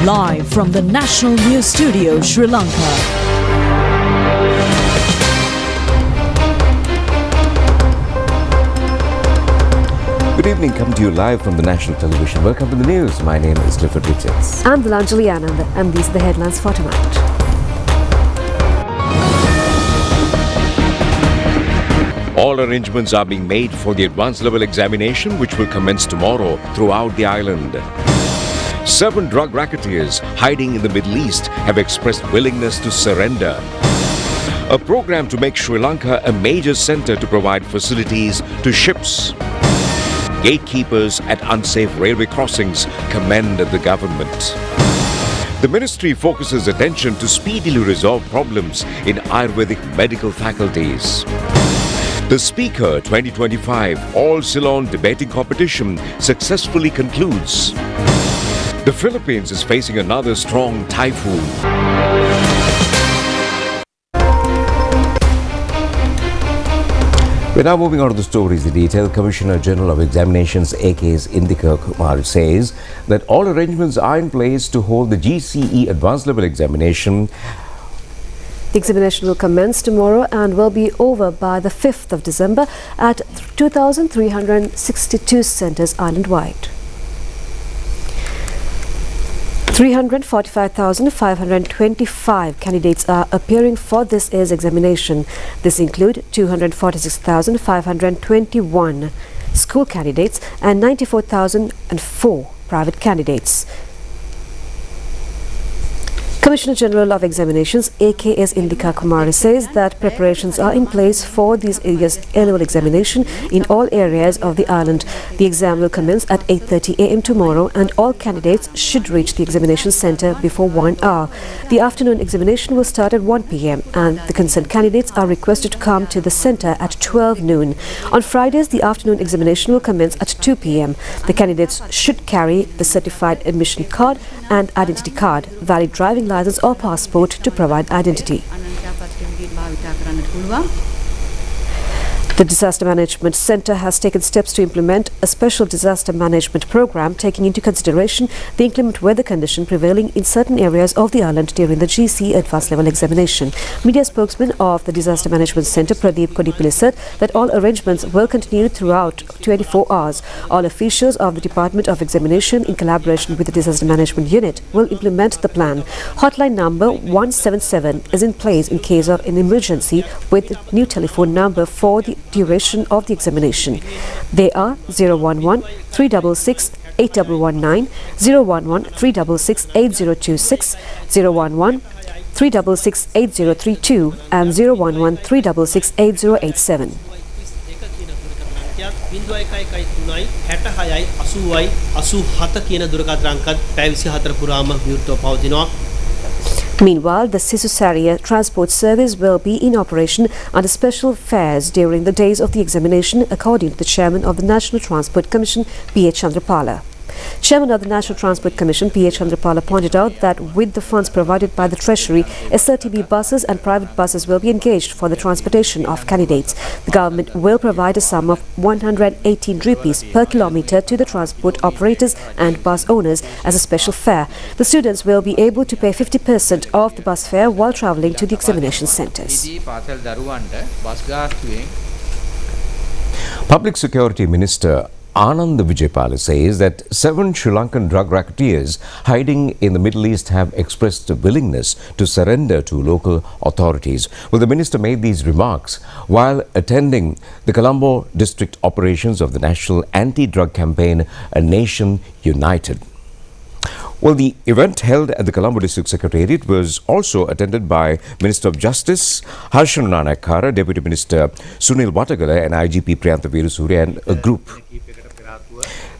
Live from the National News Studio, Sri Lanka. Good evening, coming to you live from the National Television. Welcome to the news. My name is Clifford Richards. I'm Delanjali Anand, and these are the headlines for tonight. All arrangements are being made for the advanced level examination, which will commence tomorrow throughout the island. 7 drug racketeers hiding in the Middle East have expressed willingness to surrender. A program to make Sri Lanka a major center to provide facilities to ships. Gatekeepers at unsafe railway crossings commend the government. The ministry focuses attention to speedily resolve problems in Ayurvedic medical faculties. The Speaker 2025 All Ceylon debating competition successfully concludes. The Philippines is facing another strong typhoon. We're now moving on to the stories in detail. Commissioner General of Examinations A.K.'s Indika Kumar says that all arrangements are in place to hold the GCE Advanced Level Examination. The examination will commence tomorrow and will be over by the 5th of December at 2,362 centres island-wide. 345,525 candidates are appearing for this year's examination. This include 246,521 school candidates and 94,004 private candidates. Commissioner General of Examinations A.K.'s Indika Kumar says that preparations are in place for this year's annual examination in all areas of the island. The exam will commence at 8:30 a.m. tomorrow and all candidates should reach the examination centre before 1 hour. The afternoon examination will start at 1 p.m. and the concerned candidates are requested to come to the centre at 12 noon. On Fridays, the afternoon examination will commence at 2 p.m. The candidates should carry the certified admission card and identity card, valid driving license or passport to provide identity. The Disaster Management Centre has taken steps to implement a special disaster management program taking into consideration the inclement weather condition prevailing in certain areas of the island during the GC Advanced Level Examination. Media spokesman of the Disaster Management Centre, Pradeep Kodipilli, said that all arrangements will continue throughout 24 hours. All officials of the Department of Examination, in collaboration with the Disaster Management Unit, will implement the plan. Hotline number 177 is in place in case of an emergency, with new telephone number for the duration of the examination. They are 011 366 8119, 011 366 8026, 011 366 8032 and 011 366 8087. Meanwhile, the Sisusaria transport service will be in operation under special fares during the days of the examination, according to the chairman of the National Transport Commission, P.H. Chandrapala. Chairman of the National Transport Commission, P.H. Chandrapala, pointed out that with the funds provided by the Treasury, SRTB buses and private buses will be engaged for the transportation of candidates. The government will provide a sum of 118 rupees per kilometre to the transport operators and bus owners as a special fare. The students will be able to pay 50% of the bus fare while travelling to the examination centres. Public Security Minister Anand Vijaypala says that 7 Sri Lankan drug racketeers hiding in the Middle East have expressed a willingness to surrender to local authorities. Well, the minister made these remarks while attending the Colombo district operations of the National Anti-Drug Campaign, A Nation United. Well, the event held at the Colombo District Secretariat was also attended by Minister of Justice Harshan Ranakara, Deputy Minister Sunil Watagala and IGP Priyantha Veerasuriya and a group.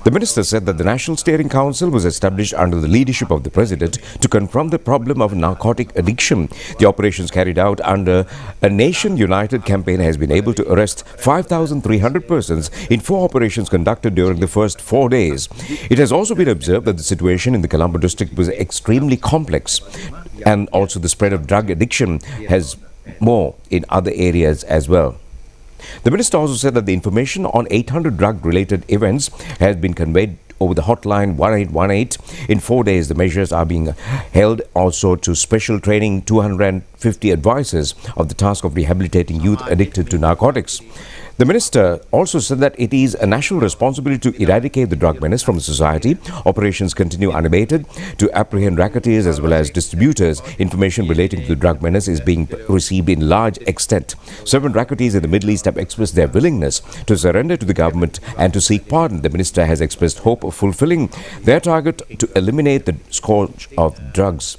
The minister said that the National Steering Council was established under the leadership of the President to confront the problem of narcotic addiction. The operations carried out under a Nation United campaign has been able to arrest 5,300 persons in 4 operations conducted during the first 4 days. It has also been observed that the situation in the Colombo district was extremely complex, and also the spread of drug addiction has more in other areas as well. The minister also said that the information on 800 drug-related events has been conveyed over the hotline 1818. In 4 days, the measures are being held also to special training 250 advisors of the task of rehabilitating youth addicted to narcotics. The minister also said that it is a national responsibility to eradicate the drug menace from the society. Operations continue unabated to apprehend racketeers as well as distributors. Information relating to the drug menace is being received in large extent. 7 racketeers in the Middle East have expressed their willingness to surrender to the government and to seek pardon. The minister has expressed hope of fulfilling their target to eliminate the scourge of drugs.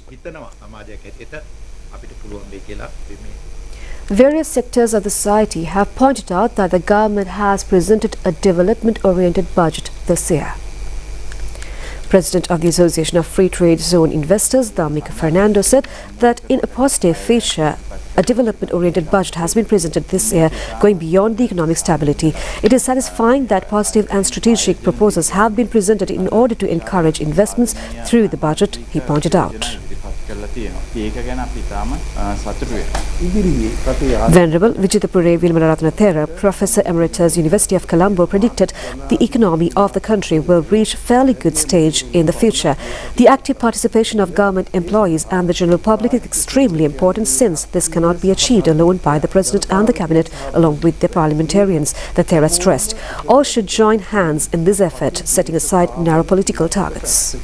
Various sectors of the society have pointed out that the government has presented a development-oriented budget this year. President of the Association of Free Trade Zone Investors, Damik Fernando, said that in a positive feature, a development-oriented budget has been presented this year, going beyond the economic stability. It is satisfying that positive and strategic proposals have been presented in order to encourage investments through the budget, he pointed out. Venerable Vijitapure Vilmarathna Thera, Professor Emeritus, University of Colombo, predicted the economy of the country will reach fairly good stage in the future. The active participation of government employees and the general public is extremely important, since this cannot be achieved alone by the President and the Cabinet along with the parliamentarians, the Thera stressed. All should join hands in this effort, setting aside narrow political targets.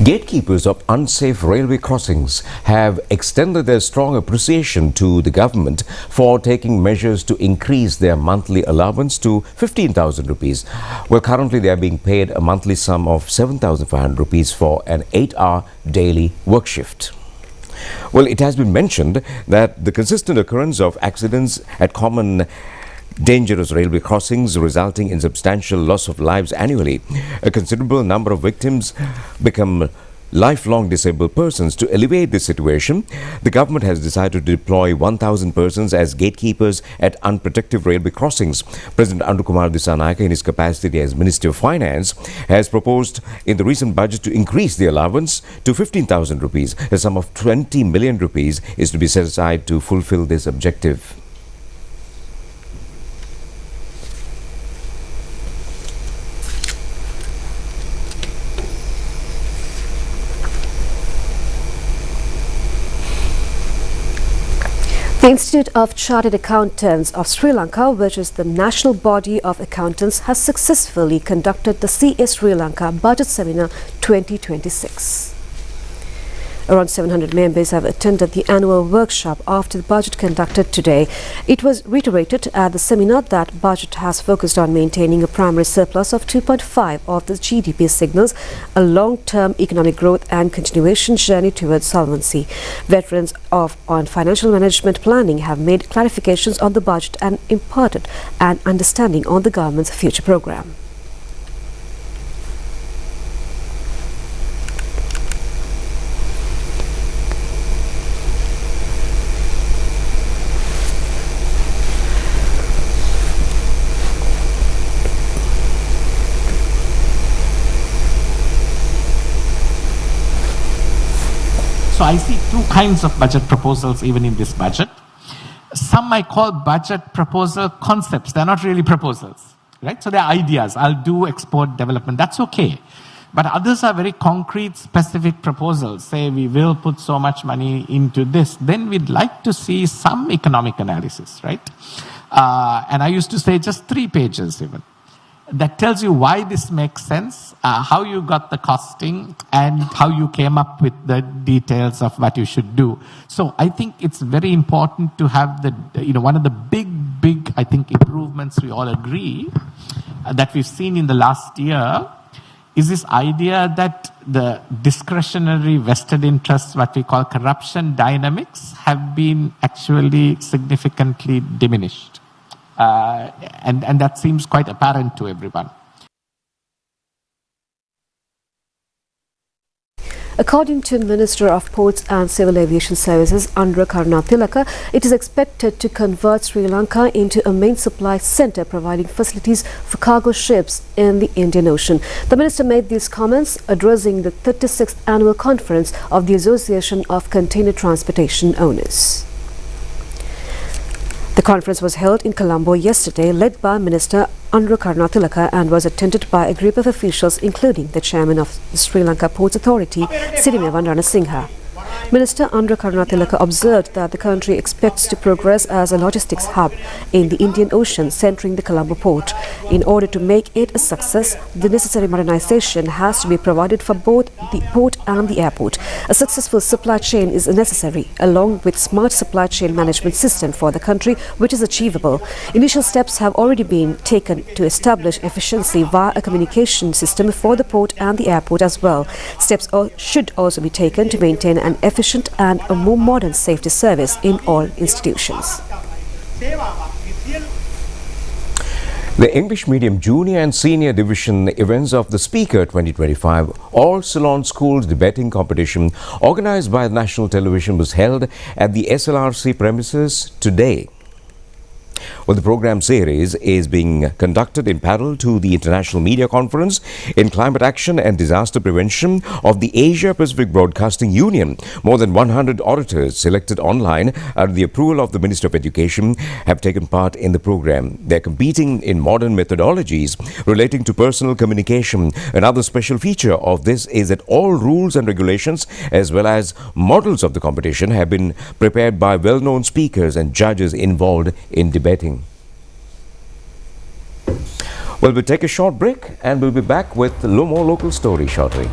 Gatekeepers of unsafe railway crossings have extended their strong appreciation to the government for taking measures to increase their monthly allowance to 15,000 rupees. Well, currently they are being paid a monthly sum of 7,500 rupees for an 8-hour daily work shift. Well, it has been mentioned that the consistent occurrence of accidents at common dangerous railway crossings resulting in substantial loss of lives annually. A considerable number of victims become lifelong disabled persons. To alleviate this situation, the government has decided to deploy 1,000 persons as gatekeepers at unprotected railway crossings. President Andukumar Dissanayake, in his capacity as Minister of Finance, has proposed in the recent budget to increase the allowance to 15,000 rupees. A sum of 20 million rupees is to be set aside to fulfill this objective. The Institute of Chartered Accountants of Sri Lanka, which is the national body of accountants, has successfully conducted the CA Sri Lanka Budget Seminar 2026. Around 700 members have attended the annual workshop after the budget conducted today. It was reiterated at the seminar that budget has focused on maintaining a primary surplus of 2.5 of the GDP, signals a long-term economic growth and continuation journey towards solvency. Veterans on financial management planning have made clarifications on the budget and imparted an understanding on the government's future program. So I see 2 kinds of budget proposals even in this budget. Some I call budget proposal concepts. They're not really proposals, right? So they're ideas. I'll do export development. That's okay. But others are very concrete, specific proposals. Say we will put so much money into this. Then we'd like to see some economic analysis, right? And I used to say just 3 pages even. That tells you why this makes sense, how you got the costing, and how you came up with the details of what you should do. So I think it's very important to have the, one of the big, I think, improvements we all agree that we've seen in the last year is this idea that the discretionary vested interests, what we call corruption dynamics, have been actually significantly diminished. And that seems quite apparent to everyone. According to Minister of Ports and Civil Aviation Services, Andhra Karunatilaka, it is expected to convert Sri Lanka into a main supply centre, providing facilities for cargo ships in the Indian Ocean. The minister made these comments addressing the 36th annual conference of the Association of Container Transportation Owners. The conference was held in Colombo yesterday, led by Minister Andhra Karunatilaka, and was attended by a group of officials including the chairman of the Sri Lanka Ports Authority, Sirimevan Ranasinghe. Minister Andhra Karunatilaka observed that the country expects to progress as a logistics hub in the Indian Ocean centering the Colombo port. In order to make it a success, the necessary modernization has to be provided for both the port and the airport. A successful supply chain is necessary, along with smart supply chain management system for the country, which is achievable. Initial steps have already been taken to establish efficiency via a communication system for the port and the airport as well. Steps should also be taken to maintain an efficient and a more modern safety service in all institutions. The English Medium Junior and Senior Division events of the Speaker 2025 All Ceylon Schools Debating Competition organized by National Television was held at the SLRC premises today. Well, the program series is being conducted in parallel to the International Media Conference in Climate Action and Disaster Prevention of the Asia-Pacific Broadcasting Union. More than 100 orators selected online under the approval of the Minister of Education have taken part in the program. They are competing in modern methodologies relating to personal communication. Another special feature of this is that all rules and regulations as well as models of the competition have been prepared by well-known speakers and judges involved in debating. Well, we'll take a short break and we'll be back with more local stories shortly.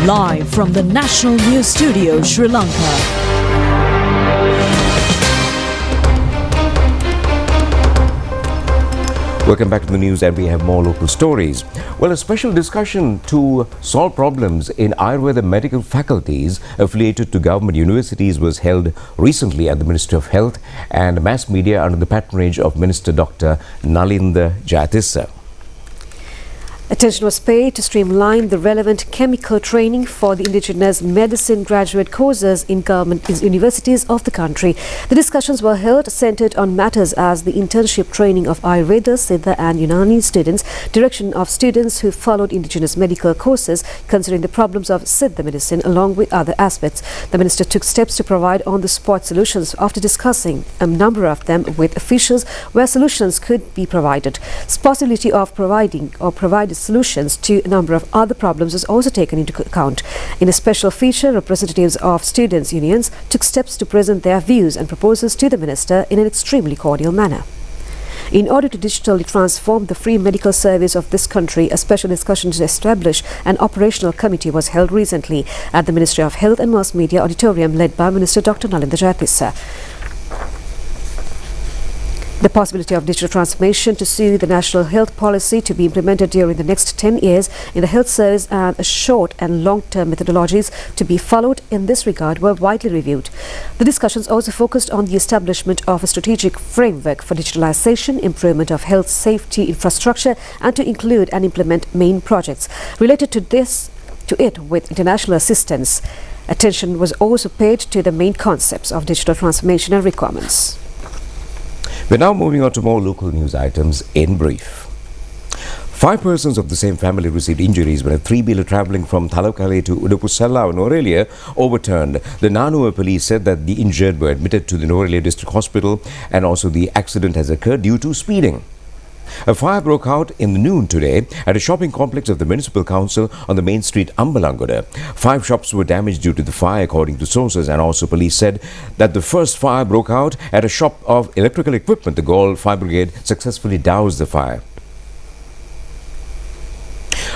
Live from the National News Studio, Sri Lanka. Welcome back to the news, and we have more local stories. Well, a special discussion to solve problems in Ayurveda medical faculties affiliated to government universities was held recently at the Ministry of Health and Mass Media under the patronage of Minister Dr. Nalinda Jayatissa. Attention was paid to streamline the relevant chemical training for the indigenous medicine graduate courses in government universities of the country. The discussions were held centered on matters as the internship training of Ayurveda, Siddha and Unani students, direction of students who followed indigenous medical courses, considering the problems of Siddha medicine along with other aspects. The minister took steps to provide on-the-spot solutions after discussing a number of them with officials where solutions could be provided. Possibility of provided solutions to a number of other problems was also taken into account. In a special feature, representatives of students' unions took steps to present their views and proposals to the minister in an extremely cordial manner. In order to digitally transform the free medical service of this country, a special discussion to establish an operational committee was held recently at the Ministry of Health and Mass Media Auditorium led by Minister Dr. Nalinda Jayatissa. The possibility of digital transformation to suit the national health policy to be implemented during the next 10 years in the health service and short and long-term methodologies to be followed in this regard were widely reviewed. The discussions also focused on the establishment of a strategic framework for digitalization, improvement of health safety infrastructure, and to include and implement main projects related to it with international assistance. Attention was also paid to the main concepts of digital transformation and requirements. We're now moving on to more local news items in brief. 5 persons of the same family received injuries when a 3-wheeler travelling from Thalukale to Udupusella in Norelia overturned. The Nanua police said that the injured were admitted to the Norelia District Hospital and also the accident has occurred due to speeding. A fire broke out in the noon today at a shopping complex of the Municipal Council on the main street Ambalangoda. 5 shops were damaged due to the fire according to sources, and also police said that the first fire broke out at a shop of electrical equipment. The Gaul Fire Brigade successfully doused the fire.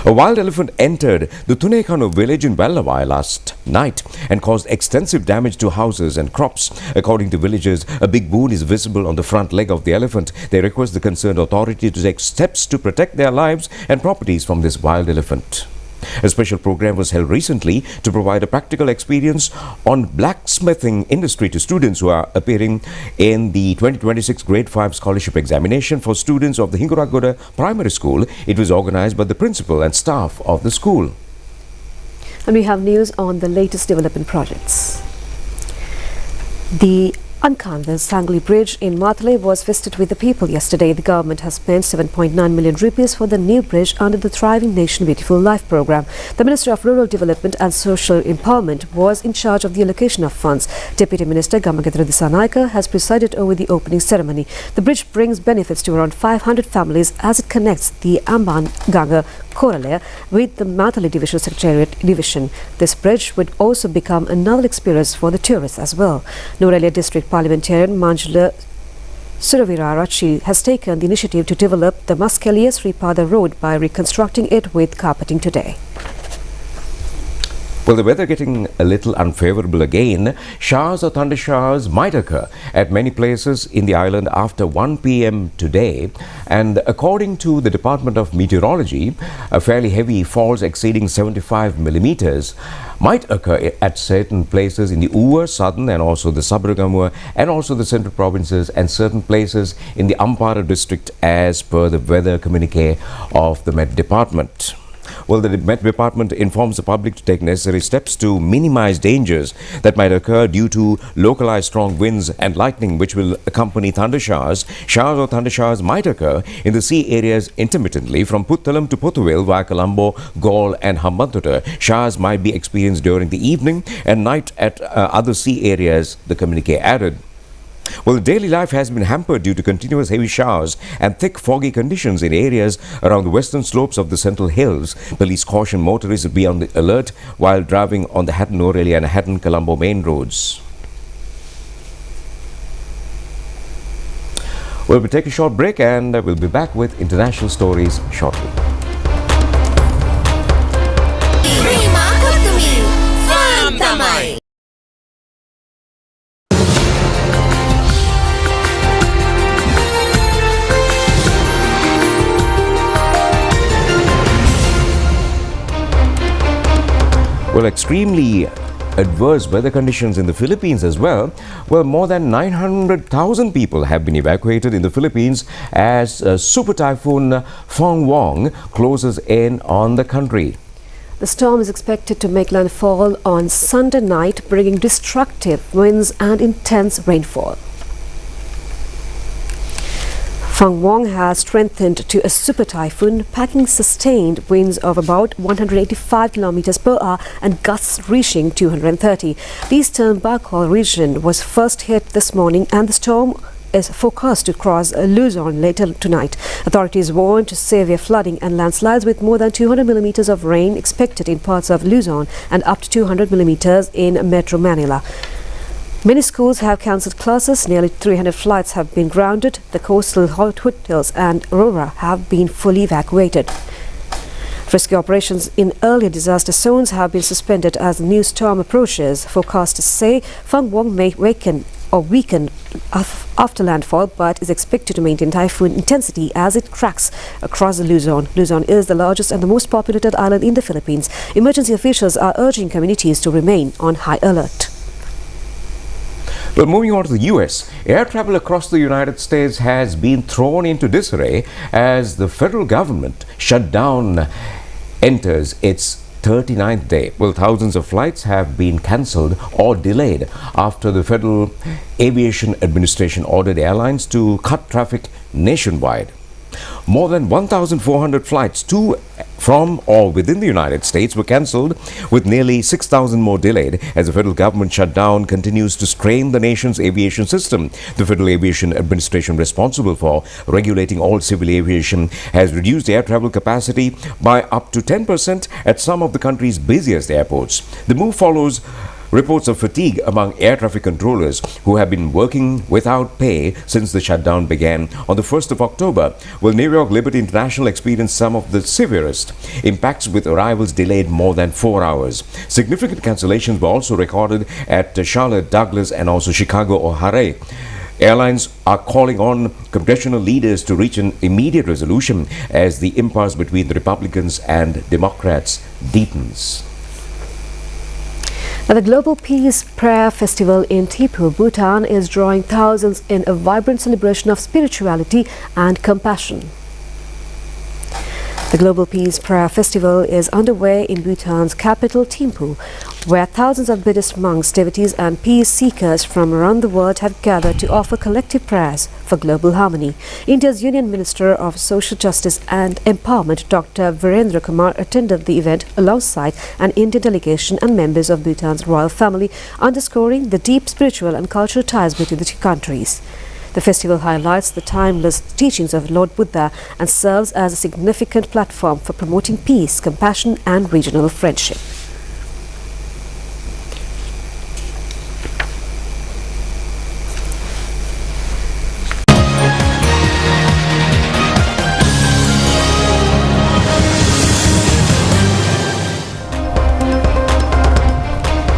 A wild elephant entered the Tunekano village in Vallavai last night and caused extensive damage to houses and crops. According to villagers, a big wound is visible on the front leg of the elephant. They request the concerned authority to take steps to protect their lives and properties from this wild elephant. A special program was held recently to provide a practical experience on blacksmithing industry to students who are appearing in the 2026 Grade 5 Scholarship Examination for students of the Hinguragoda Primary School. It was organized by the principal and staff of the school. And we have news on the latest development projects. The Unkan, the Sangli Bridge in Matale was visited with the people yesterday. The government has spent 7.9 million rupees for the new bridge under the Thriving Nation Beautiful Life program. The Minister of Rural Development and Social Empowerment was in charge of the allocation of funds. Deputy Minister Gamagedra Disanaika has presided over the opening ceremony. The bridge brings benefits to around 500 families as it connects the Amban Ganga Korale with the Matale Division Secretariat Division. This bridge would also become a novel experience for the tourists as well. Norelia District Parliamentarian Manjula Suravirarachi has taken the initiative to develop the Maskelia Sripada Road by reconstructing it with carpeting today. Well, the weather getting a little unfavorable again. Showers or thunder showers might occur at many places in the island after 1 p.m. today. And according to the Department of Meteorology, a fairly heavy falls exceeding 75 millimeters might occur at certain places in the Uva, southern and also the Sabragamur and also the central provinces and certain places in the Ampara district as per the weather communique of the Met Department. Well, the Met Department informs the public to take necessary steps to minimize dangers that might occur due to localized strong winds and lightning which will accompany thunder showers. Showers or thunder showers might occur in the sea areas intermittently from Puttalam to Pothuvel via Colombo, Gaul and Hambantota. Showers might be experienced during the evening and night at other sea areas, the communique added. Well, the daily life has been hampered due to continuous heavy showers and thick foggy conditions in areas around the western slopes of the Central Hills. Police caution motorists to be on the alert while driving on the Hatton-Orelia and Hatton-Colombo main roads. Well, we'll take a short break and we'll be back with international stories shortly. Well, extremely adverse weather conditions in the Philippines as well. Well, more than 900,000 people have been evacuated in the Philippines as Super Typhoon Fangwong closes in on the country. The storm is expected to make landfall on Sunday night, bringing destructive winds and intense rainfall. Fangwong has strengthened to a super typhoon, packing sustained winds of about 185 kilometers per hour and gusts reaching 230. The eastern Bacol region was first hit this morning, and the storm is forecast to cross Luzon later tonight. Authorities warned severe flooding and landslides with more than 200 millimeters of rain expected in parts of Luzon and up to 200 millimeters in Metro Manila. Many schools have cancelled classes. Nearly 300 flights have been grounded. The coastal hotels and Aurora have been fully evacuated. Rescue operations in earlier disaster zones have been suspended as the new storm approaches. Forecasters say Fangwong may weaken after landfall, but is expected to maintain typhoon intensity as it cracks across Luzon. Luzon is the largest and the most populated island in the Philippines. Emergency officials are urging communities to remain on high alert. Well, moving on to the U.S., air travel across the United States has been thrown into disarray as the federal government shutdown enters its 39th day. Well, thousands of flights have been cancelled or delayed after the Federal Aviation Administration ordered airlines to cut traffic nationwide. More than 1,400 flights to, from or within the United States were cancelled, with nearly 6,000 more delayed as the federal government shutdown continues to strain the nation's aviation system. The Federal Aviation Administration, responsible for regulating all civil aviation, has reduced air travel capacity by up to 10% at some of the country's busiest airports. The move follows reports of fatigue among air traffic controllers who have been working without pay since the shutdown began on the 1st of October. Well, New York Liberty International experienced some of the severest impacts, with arrivals delayed more than 4 hours. Significant cancellations were also recorded at Charlotte, Douglas and also Chicago O'Hare. Airlines are calling on congressional leaders to reach an immediate resolution as the impasse between the Republicans and Democrats deepens. Now, the Global Peace Prayer Festival in Thimphu, Bhutan is drawing thousands in a vibrant celebration of spirituality and compassion. The Global Peace Prayer Festival is underway in Bhutan's capital, Thimphu. where thousands of Buddhist monks, devotees and peace seekers from around the world have gathered to offer collective prayers for global harmony. India's Union Minister of Social Justice and Empowerment, Dr. Virendra Kumar, attended the event alongside an Indian delegation and members of Bhutan's royal family, underscoring the deep spiritual and cultural ties between the two countries. The festival highlights the timeless teachings of Lord Buddha and serves as a significant platform for promoting peace, compassion and regional friendship.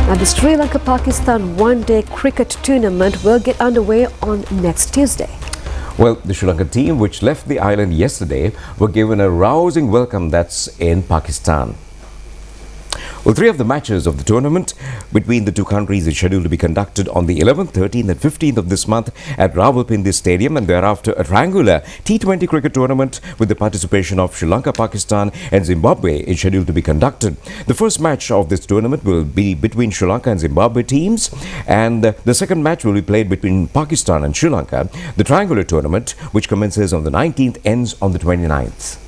And the Sri Lanka-Pakistan one-day cricket tournament will get underway on next Tuesday. Well, the Sri Lankan team, which left the island yesterday, were given a rousing welcome that's in Pakistan. Well, 3 of the matches of the tournament between the two countries is scheduled to be conducted on the 11th, 13th and 15th of this month at Rawalpindi Stadium, and thereafter a triangular T20 cricket tournament with the participation of Sri Lanka, Pakistan and Zimbabwe is scheduled to be conducted. The first match of this tournament will be between Sri Lanka and Zimbabwe teams, and the second match will be played between Pakistan and Sri Lanka. The triangular tournament, which commences on the 19th, ends on the 29th.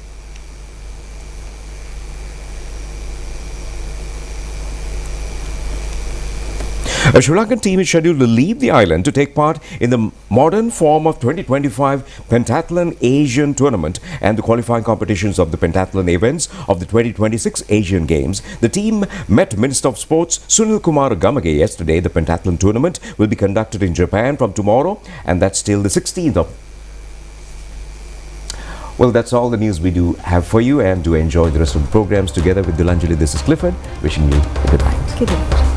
A Sri Lankan team is scheduled to leave the island to take part in the modern form of 2025 Pentathlon Asian Tournament and the qualifying competitions of the pentathlon events of the 2026 Asian Games. The team met Minister of Sports Sunil Kumar Gamage yesterday. The pentathlon tournament will be conducted in Japan from tomorrow, and that's till the 16th of. Well, that's all the news we do have for you, and do enjoy the rest of the programs together with Dilanjali. This is Clifford wishing you a good night. Good night.